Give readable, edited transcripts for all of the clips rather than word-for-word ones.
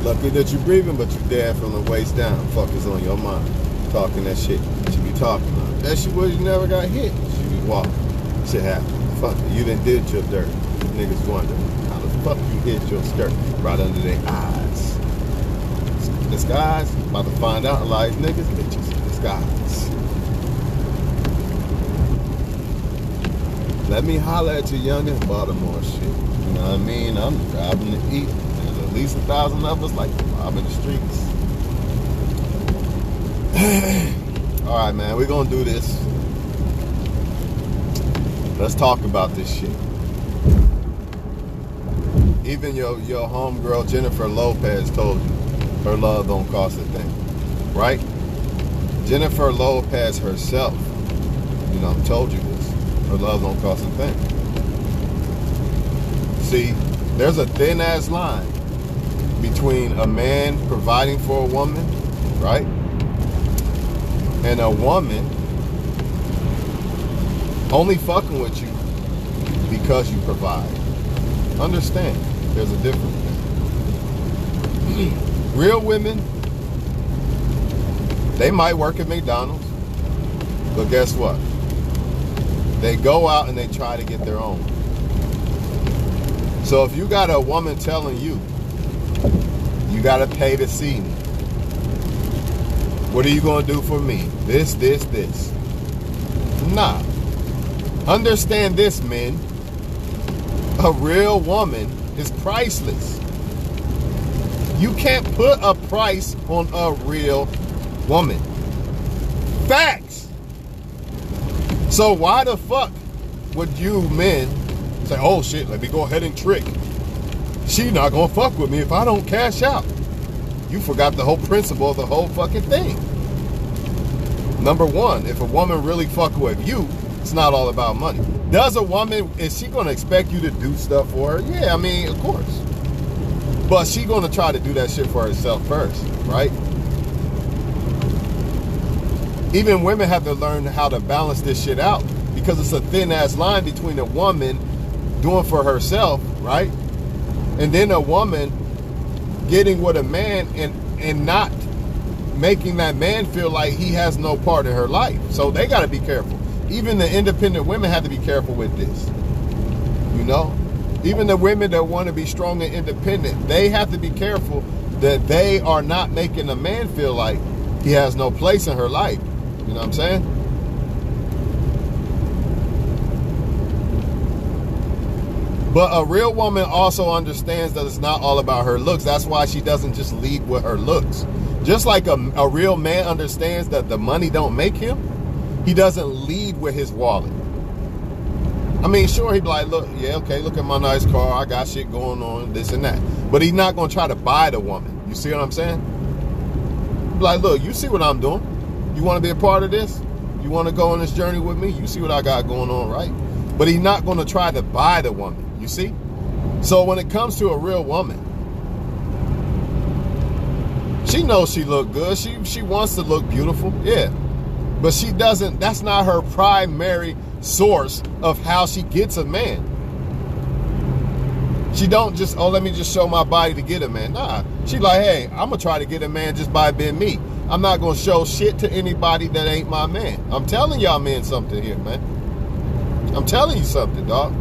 Lucky that you breathing, but you dead from the waist down. Fuck is on your mind. Talking that shit. You be talking about. That shit was you never got hit. You be walking. Shit happened. Fuck it. You done did your dirt. Niggas wonder how the fuck you hit your skirt right under their eyes. This guy's about to find out a lot of these niggas bitches. This guy's. Let me holler at you, youngin' Baltimore shit. You know what I mean? I'm driving to eat. There's at least 1,000 of us like robbing the streets. All right, man, we're gonna do this. Let's talk about this shit. Even your homegirl Jennifer Lopez told you her love don't cost a thing, right? Jennifer Lopez herself, you know, told you this. Her love don't cost a thing. See, there's a thin ass line between a man providing for a woman, right? And a woman only fucking with you because you provide. Understand, there's a difference there. Real women, they might work at McDonald's, but guess what? They go out and they try to get their own. So if you got a woman telling you, you got to pay to see me. What are you going to do for me? This. Nah. Understand this, men. A real woman is priceless. You can't put a price on a real woman. Facts. So why the fuck would you men say, oh shit, let me go ahead and trick. She not gonna fuck with me if I don't cash out. You forgot the whole principle of the whole fucking thing. Number one, if a woman really fuck with you, it's not all about money. Does a woman, is she gonna expect you to do stuff for her? Yeah, I mean, of course. But she gonna try to do that shit for herself first, right? Even women have to learn how to balance this shit out because it's a thin ass line between a woman doing for herself, right? And then a woman getting with a man and not making that man feel like he has no part in her life. So they got to be careful. Even the independent women have to be careful with this. You know? Even the women that want to be strong and independent, they have to be careful that they are not making a man feel like he has no place in her life. You know what I'm saying? But a real woman also understands that it's not all about her looks. That's why she doesn't just lead with her looks. Just like a real man understands that the money don't make him, he doesn't lead with his wallet. I mean, sure, he'd be like, look, yeah, okay, look at my nice car. I got shit going on, this and that. But he's not going to try to buy the woman. You see what I'm saying? He'd be like, look, you see what I'm doing? You want to be a part of this? You want to go on this journey with me? You see what I got going on, right? But he's not going to try to buy the woman. You see? So when it comes to a real woman, she knows she look good. She wants to look beautiful. Yeah. But she doesn't, that's not her primary source of how she gets a man. She don't just, oh, let me just show my body to get a man. Nah. She like, hey, I'm going to try to get a man just by being me. I'm not going to show shit to anybody that ain't my man. I'm telling y'all men something here, man. I'm telling you something, dog.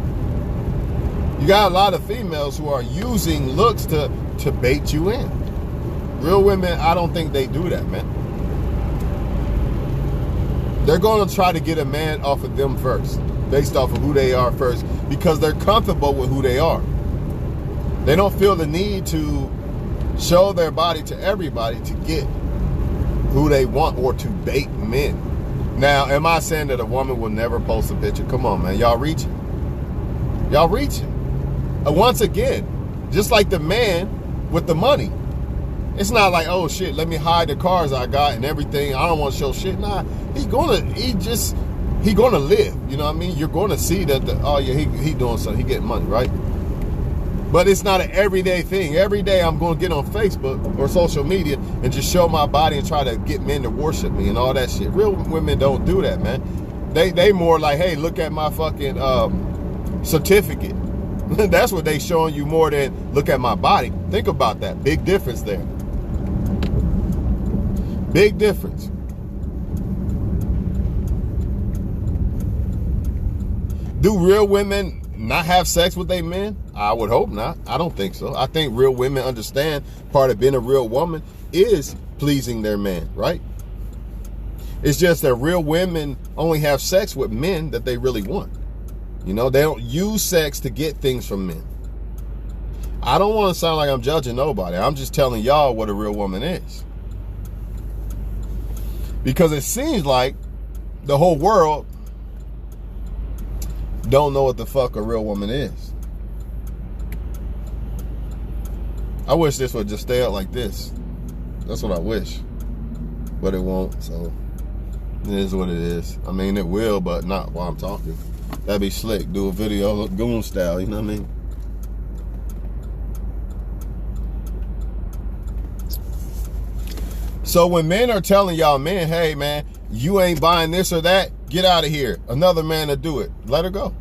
You got a lot of females who are using looks to bait you in. Real women, I don't think they do that, man. They're going to try to get a man off of them first, based off of who they are first, because they're comfortable with who they are. They don't feel the need to show their body to everybody to get who they want or to bait men. Now, am I saying that a woman will never post a picture? Come on, man. Y'all reaching. Y'all reaching. Once again, just like the man with the money. It's not like, oh shit, let me hide the cars I got and everything. I don't want to show shit. Nah, he gonna live. You know what I mean? You're gonna see that oh yeah, he doing something, he getting money, right? But it's not an everyday thing. Every day I'm gonna get on Facebook or social media and just show my body and try to get men to worship me and all that shit. Real women don't do that, man. They more like, hey, look at my fucking certificate. That's what they showing you more than look at my body. Think about that. Big difference there. Big difference. Do real women not have sex with their men? I would hope not. I don't think so. I think real women understand part of being a real woman is pleasing their man, right? It's just that real women only have sex with men that they really want. You know, they don't use sex to get things from men. I don't want to sound like I'm judging nobody. I'm just telling y'all what a real woman is. Because it seems like the whole world don't know what the fuck a real woman is. I wish this would just stay out like this. That's what I wish. But it won't, so it is what it is. I mean, it will, but not while I'm talking. That'd be slick. Do a video goon style, you know what I mean? So when men are telling y'all, man, hey, man, you ain't buying this or that, get out of here. Another man to do it. Let her go.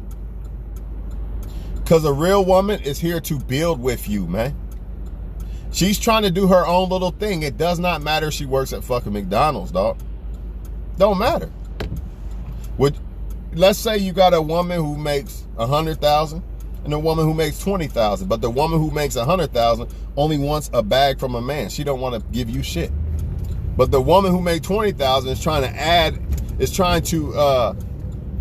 Because a real woman is here to build with you, man. She's trying to do her own little thing. It does not matter if she works at fucking McDonald's, dog. Don't matter. Let's say you got a woman who makes $100,000 and a woman who makes $20,000, but the woman who makes $100,000 only wants a bag from a man. She don't want to give you shit. But the woman who made $20,000 is trying to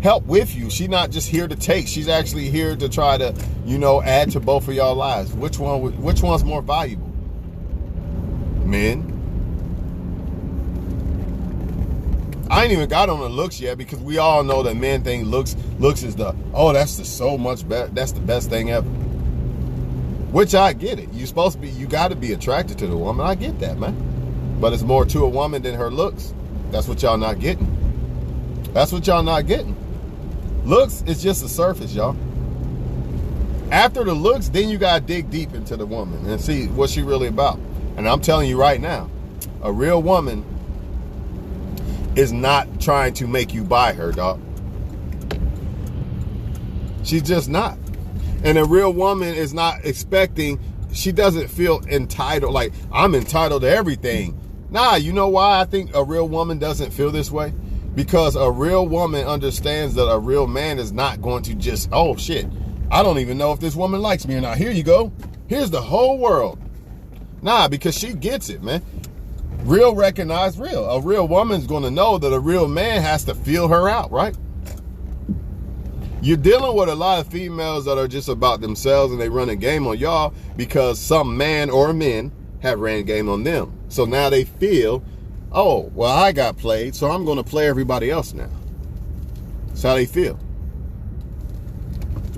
help with you. She's not just here to take. She's actually here to try to, you know, add to both of y'all lives. Which one's more valuable? Men. I ain't even got on the looks yet, because we all know that men think looks is so much better. That's the best thing ever. Which I get it. You got to be attracted to the woman. I get that, man. But it's more to a woman than her looks. That's what y'all not getting. That's what y'all not getting. Looks is just the surface, y'all. After the looks, then you got to dig deep into the woman and see what she really about. And I'm telling you right now, a real woman is not trying to make you buy her, dog. She's just not. And a real woman is not expecting, she doesn't feel entitled, like, I'm entitled to everything. Nah, you know why I think a real woman doesn't feel this way? Because a real woman understands that a real man is not going to just, oh shit, I don't even know if this woman likes me or not. Here you go. Here's the whole world. Nah, because she gets it, man. Real recognize real. A real woman's going to know that a real man has to feel her out, right? You're dealing with a lot of females that are just about themselves and they run a game on y'all because some man or men have ran a game on them. So now they feel, oh, well, I got played, so I'm going to play everybody else now. That's how they feel.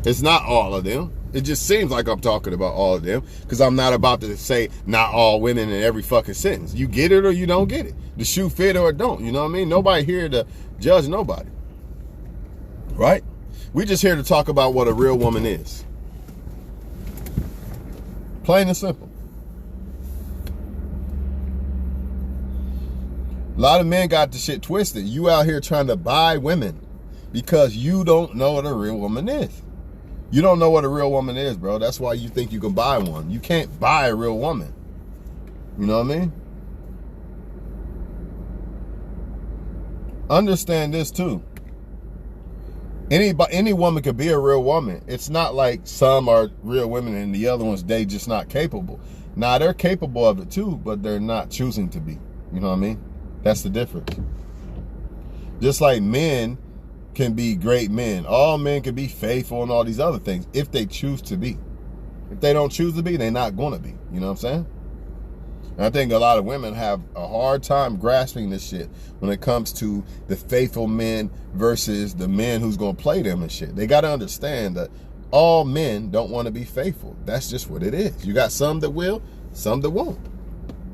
It's not all of them. It just seems like I'm talking about all of them because I'm not about to say not all women in every fucking sentence. You get it or you don't get it. The shoe fit or it don't. You know what I mean? Nobody here to judge nobody. Right? We just here to talk about what a real woman is. Plain and simple. A lot of men got the shit twisted. You out here trying to buy women because you don't know what a real woman is. You don't know what a real woman is, bro. That's why you think you can buy one. You can't buy a real woman. You know what I mean? Understand this too. Any woman could be a real woman. It's not like some are real women and the other ones, they just not capable. Nah, they're capable of it too, but they're not choosing to be. You know what I mean? That's the difference. Just like men can be great men. All men can be faithful and all these other things if they choose to be. If they don't choose to be, they're not going to be. You know what I'm saying? And I think a lot of women have a hard time grasping this shit when it comes to the faithful men versus the men who's going to play them and shit. They got to understand that all men don't want to be faithful. That's just what it is. You got some that will, some that won't.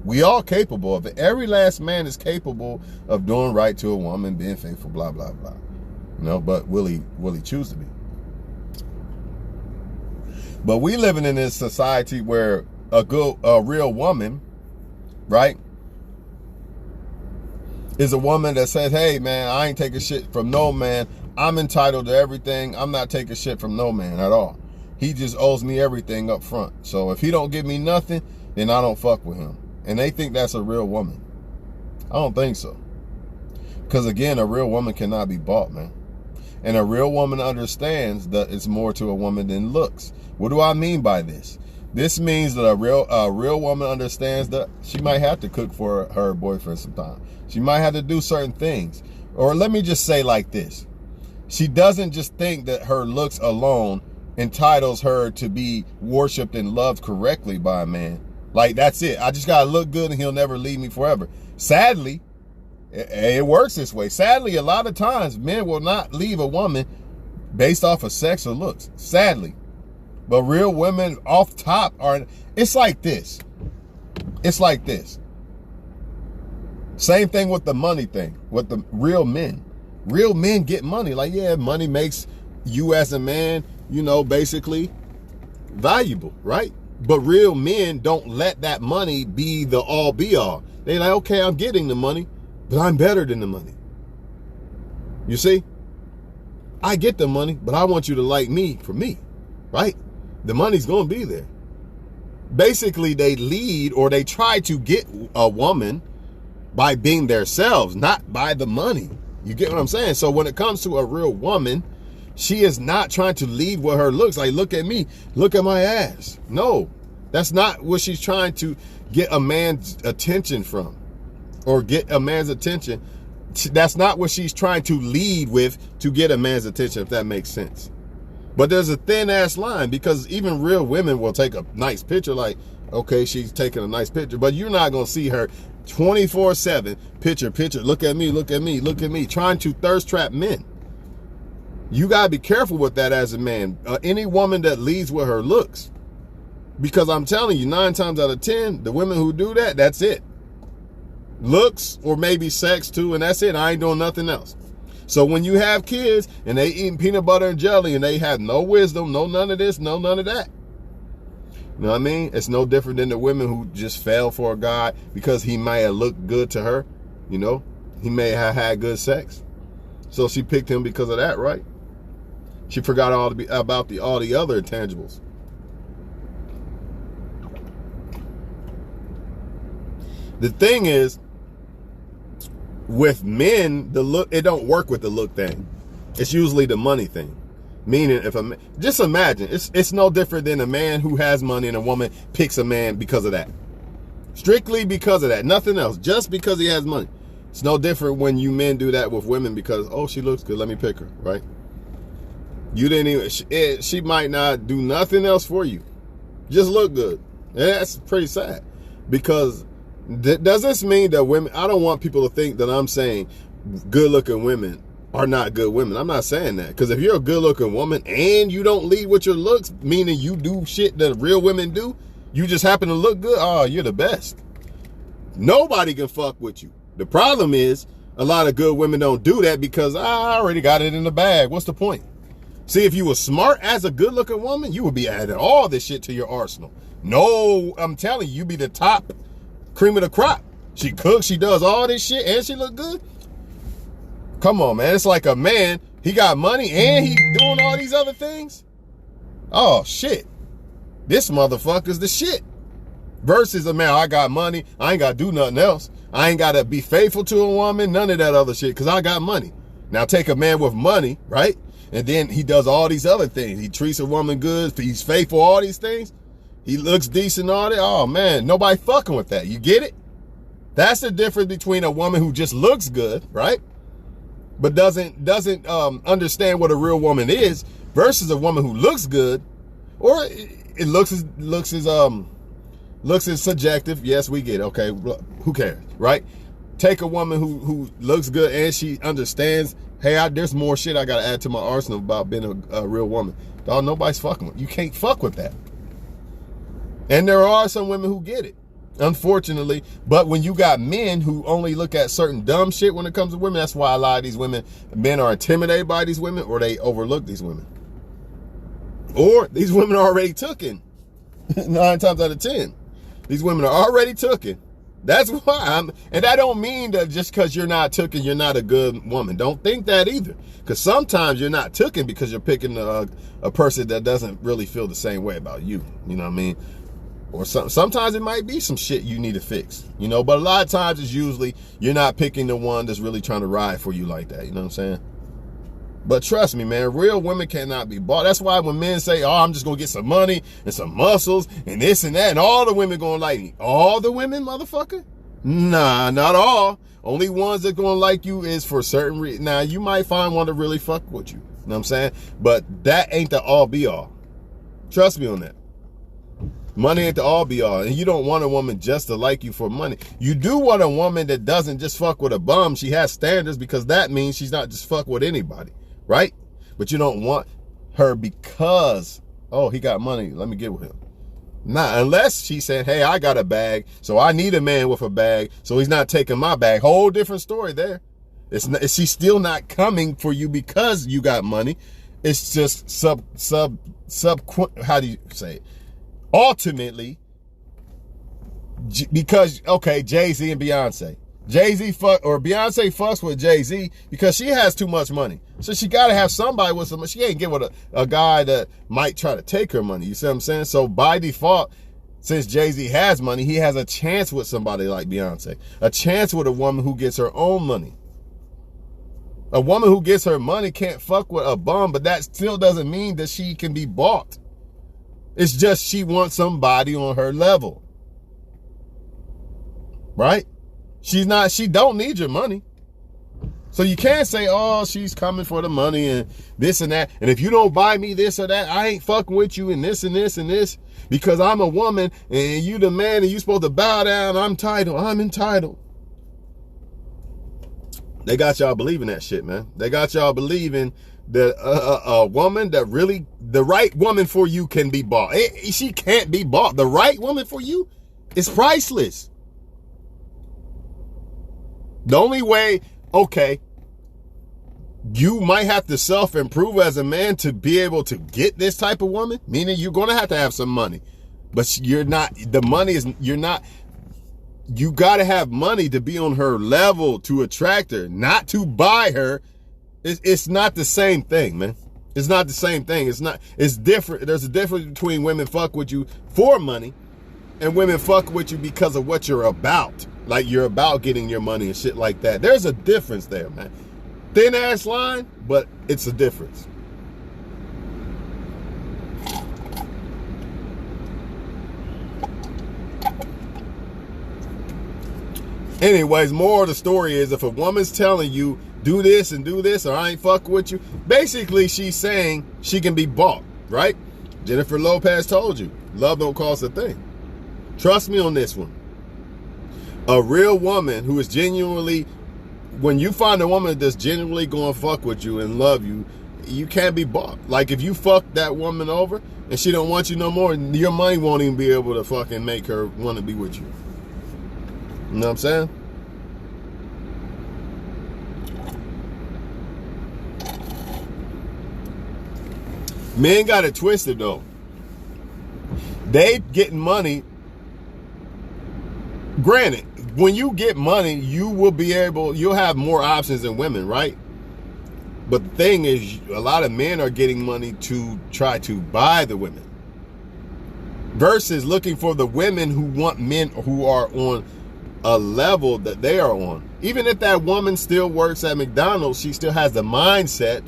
We all capable of it. Every last man is capable of doing right to a woman, being faithful, blah, blah, blah. You know, but will he choose to be? But we living in this society where a real woman, right, is a woman that says, hey, man, I ain't taking shit from no man. I'm entitled to everything. I'm not taking shit from no man at all. he just owes me everything up front. So if he don't give me nothing, then I don't fuck with him. And they think that's a real woman. I don't think so. Because again, a real woman cannot be bought, man. And a real woman understands that it's more to a woman than looks. What do I mean by this? This means that a real woman understands that she might have to cook for her boyfriend sometime. She might have to do certain things. Or let me just say like this. She doesn't just think that her looks alone entitles her to be worshipped and loved correctly by a man. Like, that's it. I just gotta look good and he'll never leave me forever. Sadly, it works this way. Sadly, a lot of times men will not leave a woman based off of sex or looks. Sadly. But real women off top are, it's like this. It's like this. Same thing with the money thing, with the real men. Real men get money. Like, yeah, money makes you as a man, you know, basically valuable, right? But real men don't let that money be the all be all. They're like, okay, I'm getting the money, but I'm better than the money. You see? I get the money, but I want you to like me for me, right? The money's going to be there. Basically, they lead or they try to get a woman by being themselves, not by the money. You get what I'm saying? So when it comes to a real woman, she is not trying to lead with her looks. Like, look at me, look at my ass. No, that's not what she's trying to get a man's attention from, or get a man's attention. That's not what she's trying to lead with to get a man's attention, if that makes sense. But there's a thin ass line, because even real women will take a nice picture. Like, okay, she's taking a nice picture, but you're not going to see her 24/7 picture, look at me, look at me, look at me, trying to thirst trap men. You got to be careful with that as a man. Any woman that leads with her looks, because I'm telling you, 9 times out of 10, the women who do that, that's it. Looks, or maybe sex too, and that's it. I ain't doing nothing else. So when you have kids and they eating peanut butter and jelly and they have no wisdom, no none of this, no none of that. You know what I mean? It's no different than the women who just fell for a guy because he may have looked good to her. You know, he may have had good sex, so she picked him because of that, right? She forgot all the other intangibles. The thing is, with men, the look, it don't work with the look thing. It's usually the money thing. Meaning, just imagine, it's no different than a man who has money and a woman picks a man because of that. Strictly because of that, nothing else, just because he has money. It's no different when you men do that with women because, oh, she looks good, let me pick her, right? You didn't even, she might not do nothing else for you. Just look good. And that's pretty sad, because does this mean that women, I don't want people to think that I'm saying good looking women are not good women. I'm not saying that, because if you're a good looking woman and you don't lead with your looks, meaning you do shit that real women do, you just happen to look good, oh, you're the best. Nobody can fuck with you. The problem is a lot of good women don't do that because I already got it in the bag. What's the point? See, if you were smart as a good looking woman, you would be adding all this shit to your arsenal. No, I'm telling you, you'd be the top cream of the crop. She cooks, she does all this shit, and she look good. Come on, man. It's like a man, he got money and he doing all these other things. Oh, shit. This motherfucker's the shit. Versus a man, I got money, I ain't got to do nothing else. I ain't got to be faithful to a woman, none of that other shit, because I got money. Now take a man with money, right? And then he does all these other things. He treats a woman good, he's faithful, all these things. He looks decent, all that. Oh, man, nobody fucking with that. You get it? That's the difference between a woman who just looks good, right? But doesn't understand what a real woman is, versus a woman who looks good, or it looks as subjective. Yes, we get it. Okay, who cares, right? Take a woman who looks good and she understands, hey, there's more shit I got to add to my arsenal about being a real woman. Dog, nobody's fucking with you. Can't fuck with that. And there are some women who get it, unfortunately. But when you got men who only look at certain dumb shit when it comes to women, that's why a lot of these men are intimidated by these women, or they overlook these women. Or these women are already taken. 9 times out of 10. These women are already taken. That's why and that don't mean that just because you're not taken, you're not a good woman. Don't think that either. Because sometimes you're not taken because you're picking a person that doesn't really feel the same way about you. You know what I mean? Or sometimes it might be some shit you need to fix, you know, but a lot of times it's usually you're not picking the one that's really trying to ride for you like that. You know what I'm saying? But trust me, man, real women cannot be bought. That's why when men say, oh, I'm just going to get some money and some muscles and this and that, and all the women going to like me. All the women, motherfucker? Nah, not all. Only ones that going to like you is for certain reasons. Now, you might find one to really fuck with you. You know what I'm saying? But that ain't the all be all. Trust me on that. Money ain't the all be all. And you don't want a woman just to like you for money. You do want a woman that doesn't just fuck with a bum. She has standards, because that means she's not just fuck with anybody. Right? But you don't want her because, oh, he got money, let me get with him. Nah, unless she said, hey, I got a bag, so I need a man with a bag, so he's not taking my bag. Whole different story there. She's still not coming for you because you got money. It's just how do you say it? Ultimately, because, okay, Jay-Z and Beyonce. Beyonce fucks with Jay-Z because she has too much money. So she got to have somebody with some, she ain't get with a guy that might try to take her money. You see what I'm saying? So by default, since Jay-Z has money, he has a chance with somebody like Beyonce. A chance with a woman who gets her own money. A woman who gets her money can't fuck with a bum, but that still doesn't mean that she can be bought. It's just she wants somebody on her level. Right? She don't need your money. So you can't say, oh, she's coming for the money and this and that. And if you don't buy me this or that, I ain't fucking with you and this and this and this, because I'm a woman and you the man and you supposed to bow down. I'm entitled. They got y'all believing that shit, man. They got y'all believing that a woman that really, the right woman for you can be bought. She can't be bought. The right woman for you is priceless. The only way, okay, you might have to self-improve as a man to be able to get this type of woman, meaning you're going to have some money. But you got to have money to be on her level to attract her, not to buy her. It's not the same thing, man. It's not the same thing. It's different. There's a difference between women fuck with you for money and women fuck with you because of what you're about. Like you're about getting your money and shit like that. There's a difference there, man. Thin ass line, but it's a difference. Anyways, more of the story is, if a woman's telling you do this and do this, or I ain't fuck with you, basically she's saying she can be bought, right? Jennifer Lopez told you, love don't cost a thing. Trust me on this one. A real woman who is genuinely, when you find a woman that's genuinely going to fuck with you and love you, you can't be bought. Like if you fuck that woman over and she don't want you no more, your money won't even be able to fucking make her want to be with you. You know what I'm saying? Men got it twisted though. They getting money. Granted, when you get money, you'll have more options than women, right? But the thing is, a lot of men are getting money to try to buy the women versus looking for the women who want men who are on a level that they are on. Even if that woman still works at McDonald's, she still has the mindset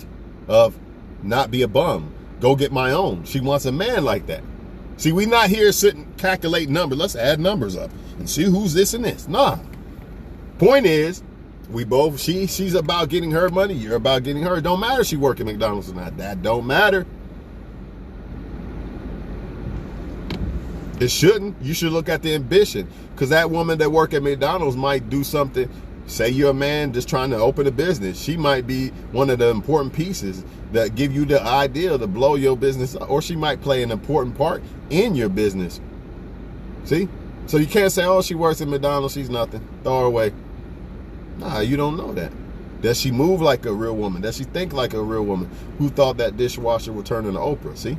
of not be a bum. Go get my own. She wants a man like that. See, we not here sitting calculate numbers. Let's add numbers up and see who's this and this. Nah. Point is, we both, she's about getting her money. You're about getting her. It don't matter if she work at McDonald's or not. That don't matter. It shouldn't. You should look at the ambition, because that woman that work at McDonald's might do something. Say you're a man just trying to open a business. She might be one of the important pieces that give you the idea to blow your business up, or she might play an important part in your business. See? So you can't say, oh, she works at McDonald's, she's nothing. Throw her away. Nah, you don't know that. Does she move like a real woman? Does she think like a real woman? Who thought that dishwasher would turn into Oprah? See?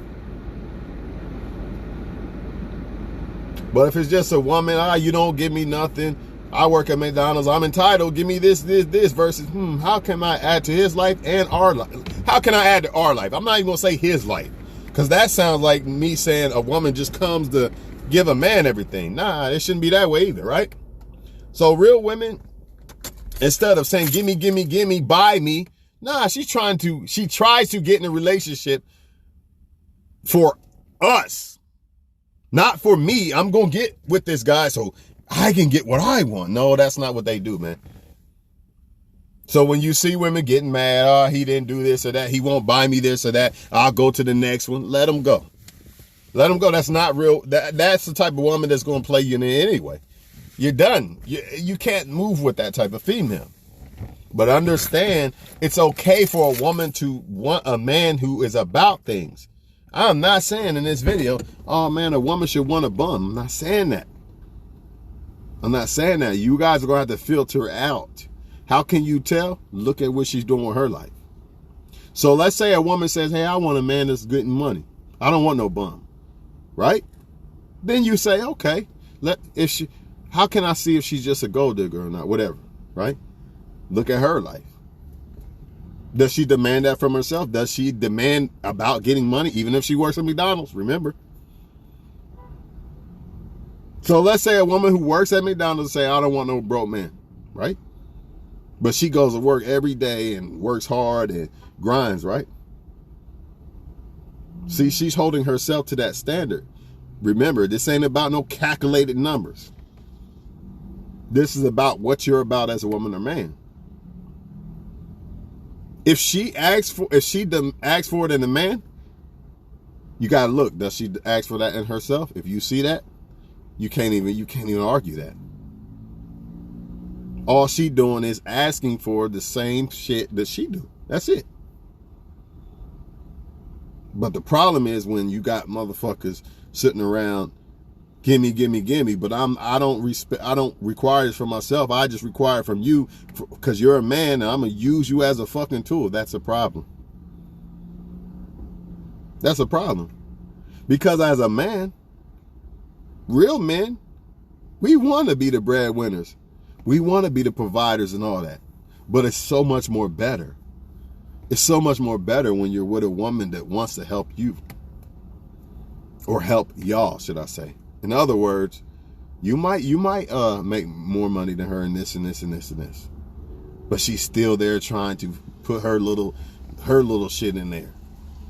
But if it's just a woman, you don't give me nothing, I work at McDonald's, I'm entitled, give me this, versus, how can I add to his life and our life? How can I add to our life? I'm not even gonna say his life, because that sounds like me saying a woman just comes to give a man everything. Nah, it shouldn't be that way either, right? So real women, instead of saying, gimme, buy me, nah, she tries to get in a relationship for us, not for me. I'm gonna get with this guy so I can get what I want. No, that's not what they do, man. So when you see women getting mad, oh, he didn't do this or that, he won't buy me this or that, I'll go to the next one, let him go. Let him go. That's not real. That's the type of woman that's going to play you in anyway. You're done. You can't move with that type of female. But understand, it's okay for a woman to want a man who is about things. I'm not saying in this video, oh man, a woman should want a bum. I'm not saying that. I'm not saying that. You guys are going to have to filter out. How can you tell? Look at what she's doing with her life. So let's say a woman says, hey, I want a man that's getting money. I don't want no bum. Right? Then you say, okay, how can I see if she's just a gold digger or not? Whatever. Right? Look at her life. Does she demand that from herself? Does she demand about getting money, even if she works at McDonald's? Remember. So let's say a woman who works at McDonald's say, I don't want no broke man, right? But she goes to work every day and works hard and grinds, right? See, she's holding herself to that standard. Remember, this ain't about no calculated numbers. This is about what you're about as a woman or man. If she asks for it in a man, you gotta look. Does she ask for that in herself? If you see that, you can't even argue that. All she doing is asking for the same shit that she do. That's it. But the problem is when you got motherfuckers sitting around, gimme, but I don't require this from myself. I just require it from you because you're a man and I'm gonna use you as a fucking tool. That's a problem. That's a problem. Because as a man, real men, we want to be the breadwinners. We want to be the providers and all that. But it's so much more better. It's so much more better when you're with a woman that wants to help you. Or help y'all, should I say. In other words, you might make more money than her in this and this and this and this. But she's still there trying to put her little shit in there.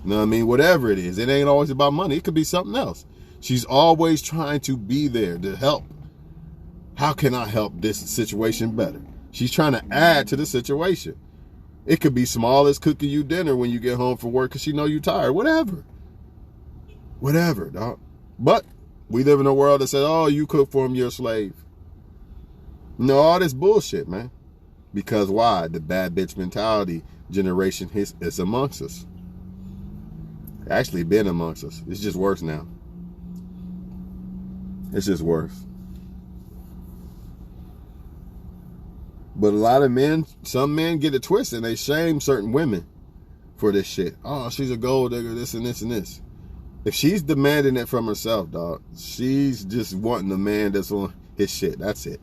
You know what I mean? Whatever it is. It ain't always about money. It could be something else. She's always trying to be there to help. How can I help this situation better? She's trying to add to the situation. It could be small as cooking you dinner when you get home from work because she know you tired. Whatever, dog. But we live in a world that says, oh, you cook for him, you're a slave. No, all this bullshit, man. Because why? The bad bitch mentality generation is amongst us. Actually been amongst us. It's just worse now. It's just worse. But a lot of men, some men get it twisted and they shame certain women for this shit. Oh, she's a gold digger, this and this and this. If she's demanding it from herself, dog, she's just wanting a man that's on his shit. That's it.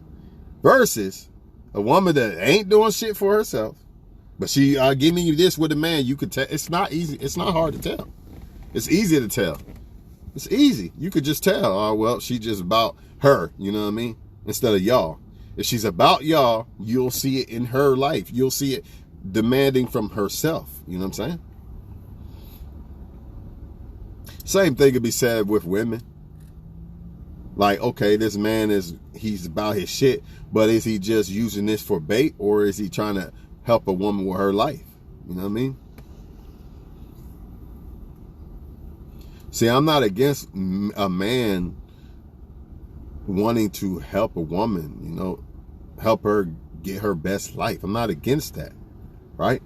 Versus a woman that ain't doing shit for herself, but she give me this with a man, you could tell. It's not easy. It's not hard to tell. It's easy to tell. It's easy. You could just tell, oh, well, she just about her, you know what I mean? Instead of y'all. If she's about y'all, you'll see it in her life. You'll see it demanding from herself. You know what I'm saying? Same thing could be said with women. Like, okay, this man he's about his shit, but is he just using this for bait or is he trying to help a woman with her life? You know what I mean? See, I'm not against a man wanting to help a woman, you know, help her get her best life. I'm not against that, right?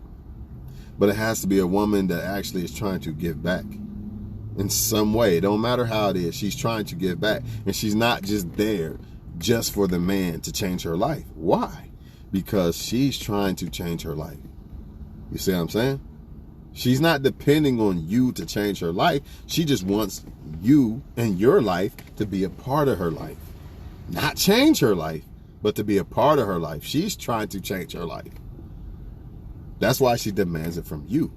But it has to be a woman that actually is trying to give back in some way. It don't matter how it is. She's trying to give back. And she's not just there just for the man to change her life. Why? Because she's trying to change her life. You see what I'm saying? She's not depending on you to change her life. She just wants you and your life to be a part of her life. Not change her life, but to be a part of her life. She's trying to change her life. That's why she demands it from you.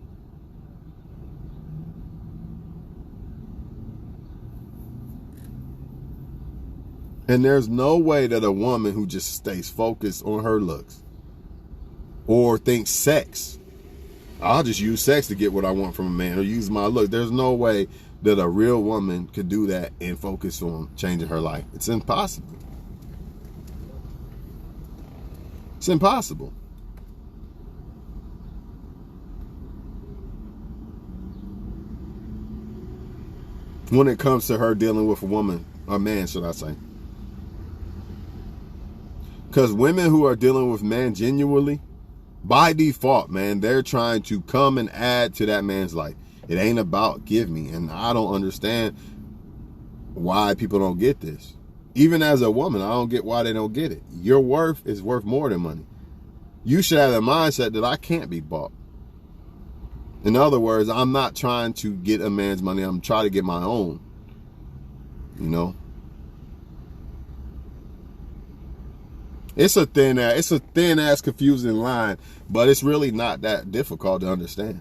And there's no way that a woman who just stays focused on her looks or thinks sex, I'll just use sex to get what I want from a man, or use my look. There's no way that a real woman could do that and focus on changing her life. It's impossible. It's impossible. When it comes to her dealing with a woman, or man, should I say. Because women who are dealing with men genuinely, by default, man, they're trying to come and add to that man's life. It ain't about give me. And I don't understand why people don't get this. Even as a woman, I don't get why they don't get it. Your worth is worth more than money. You should have the mindset that I can't be bought. In other words, I'm not trying to get a man's money. I'm trying to get my own. You know? It's a thin ass confusing line, but it's really not that difficult to understand.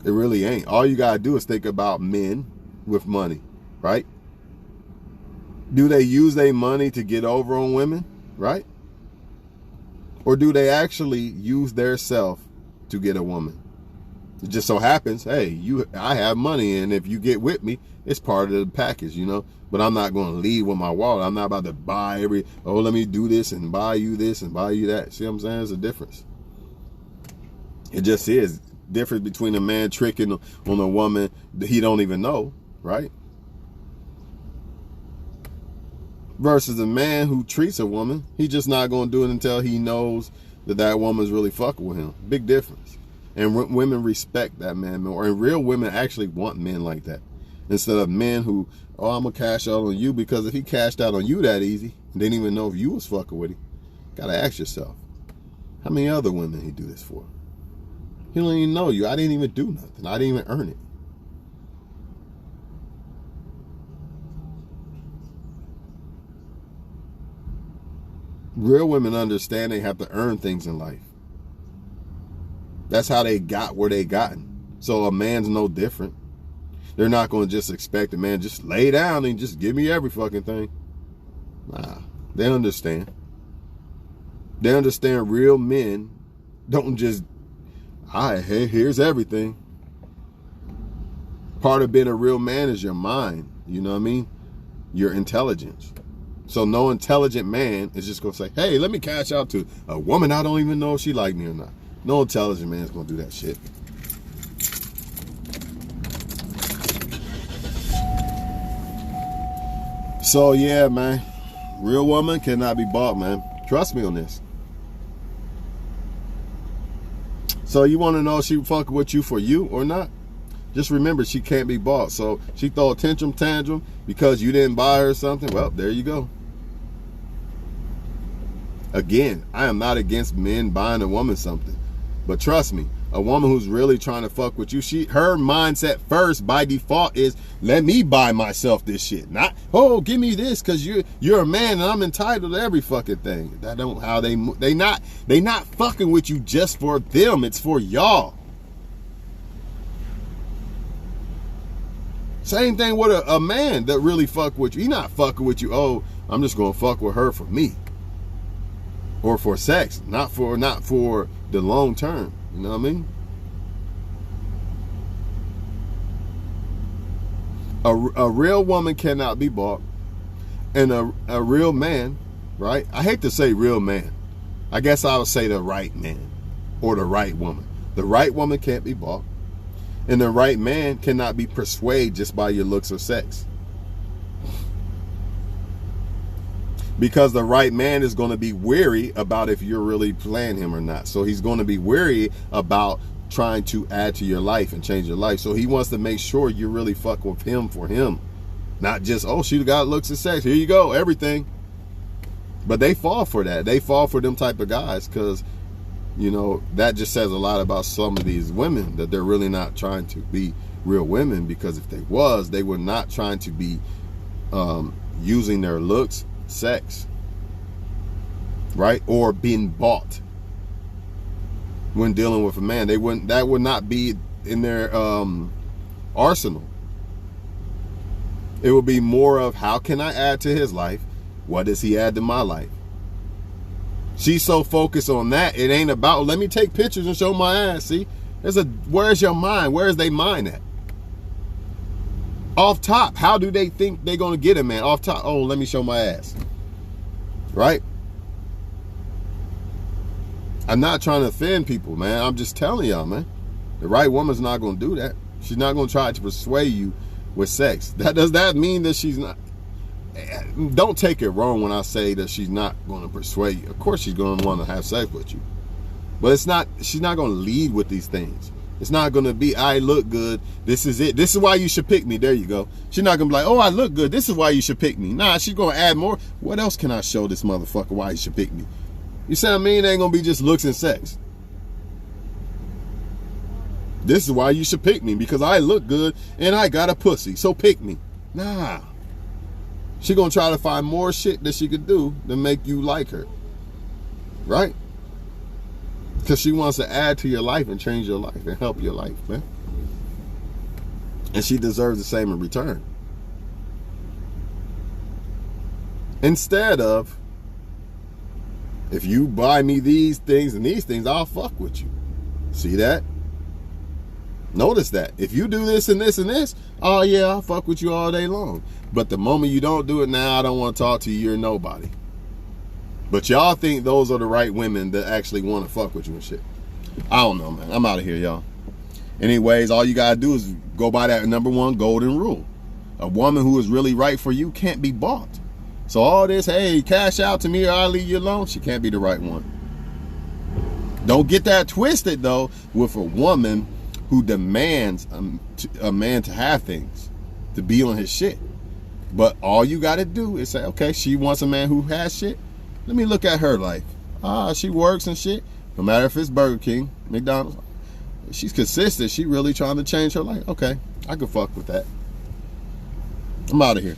It really ain't. All you gotta do is think about men with money, right? Do they use their money to get over on women, right? Or do they actually use their self to get a woman? It just so happens, hey, I have money, and if you get with me, it's part of the package, you know? But I'm not going to lead with my wallet. I'm not about to buy let me do this and buy you this and buy you that. See what I'm saying? There's a difference. It just is. Difference between a man tricking on a woman that he don't even know, right? Versus a man who treats a woman, he just not going to do it until he knows that woman's really fucking with him. Big difference. And women respect that man more. And real women actually want men like that. Instead of men who, I'm going to cash out on you, because if he cashed out on you that easy, and didn't even know if you was fucking with him, got to ask yourself, how many other women he do this for? He don't even know you. I didn't even do nothing. I didn't even earn it. Real women understand they have to earn things in life. That's how they got where they gotten. So a man's no different. They're not going to just expect a man just lay down and just give me every fucking thing. Nah, they understand. They understand real men don't just, hey, here's everything. Part of being a real man is your mind. You know what I mean? Your intelligence. So no intelligent man is just going to say, hey, let me cash out to a woman I don't even know if she like me or not. No intelligent man is going to do that shit. So yeah, man, real woman cannot be bought, man. Trust me on this. So you want to know if she fucking with you for you or not? Just remember, she can't be bought. So she throw a tantrum because you didn't buy her something. Well, there you go. Again, I am not against men buying a woman something, but trust me, a woman who's really trying to fuck with you, her mindset first by default is, let me buy myself this shit. Not, oh, give me this because you're a man and I'm entitled to every fucking thing. That don't how they not fucking with you just for them. It's for y'all. Same thing with a man that really fuck with you. He not fucking with you. Oh, I'm just gonna fuck with her for me or for sex, not for the long term. You know what I mean? A real woman cannot be bought, and a real man, right? I hate to say real man. I guess I would say the right man or the right woman. The right woman can't be bought, and the right man cannot be persuaded just by your looks or sex. Because the right man is going to be weary about if you're really playing him or not. So he's going to be weary about trying to add to your life and change your life. So he wants to make sure you really fuck with him for him. Not just, oh, she got looks and sex. Here you go, everything. But they fall for that. They fall for them type of guys because, you know, that just says a lot about some of these women, that they're really not trying to be real women. Because if they were not trying to be using their looks, sex, right? Or being bought when dealing with a man. That would not be in their arsenal. It would be more of, how can I add to his life? What does he add to my life? She's so focused on that, it ain't about, let me take pictures and show my ass. See, where's your mind? Where's they mind at? Off top, how do they think they're gonna get a man? Off top, oh, let me show my ass. Right? I'm not trying to offend people, man. I'm just telling y'all, man. The right woman's not gonna do that. She's not gonna try to persuade you with sex. Does that mean that she's not? Don't take it wrong when I say that she's not going to persuade you. Of course she's going to want to have sex with you. But she's not going to lead with these things. It's not going to be, I look good, this is it. This is why you should pick me. There you go. She's not going to be like, oh, I look good, this is why you should pick me. Nah, she's going to add more. What else can I show this motherfucker why he should pick me? You see what I mean? It ain't going to be just looks and sex. This is why you should pick me, because I look good and I got a pussy, so pick me. Nah. She gonna try to find more shit that she could do to make you like her. Right? Because she wants to add to your life and change your life and help your life, man. And she deserves the same in return. Instead of, if you buy me these things and these things, I'll fuck with you. See that? Notice that. If you do this and this and this, oh yeah, I'll fuck with you all day long. But the moment you don't do it, now I don't want to talk to you, you're nobody. But y'all think those are the right women that actually want to fuck with you and shit. I don't know, man. I'm out of here, y'all. Anyways, all you gotta do is go by that #1 golden rule. A woman who is really right for you can't be bought. So all this, hey, cash out to me or I'll leave you alone, she can't be the right one. Don't get that twisted, though, with a woman who demands a man to have things, to be on his shit. But all you got to do is say, okay, she wants a man who has shit. Let me look at her life. She works and shit. No matter if it's Burger King, McDonald's. She's consistent. She really trying to change her life. Okay, I could fuck with that. I'm out of here.